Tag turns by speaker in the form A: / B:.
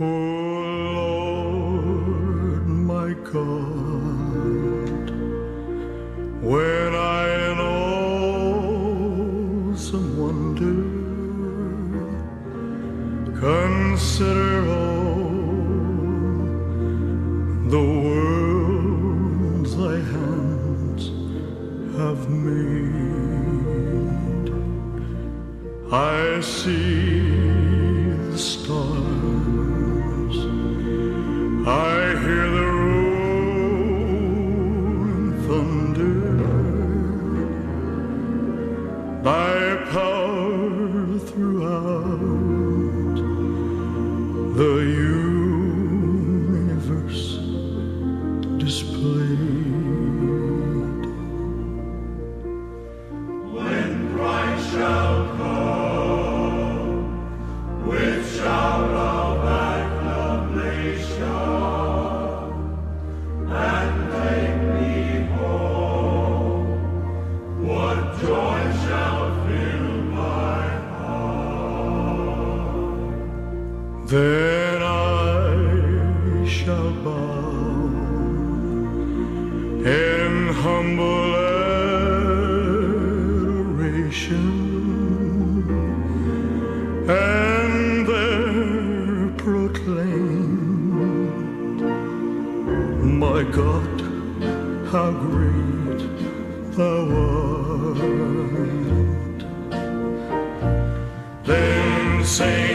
A: O Lord, my God, when I in awesome wonder consider all the worlds thy hands have made, I see the stars, I hear the rolling thunder, thy power throughout the universe displayed.
B: When Christ shall come with shout of acclamation and take me home, what joy shall fill my heart?
A: Then I shall bow in humble adoration, and there proclaim, my God, how great thou art. Then sing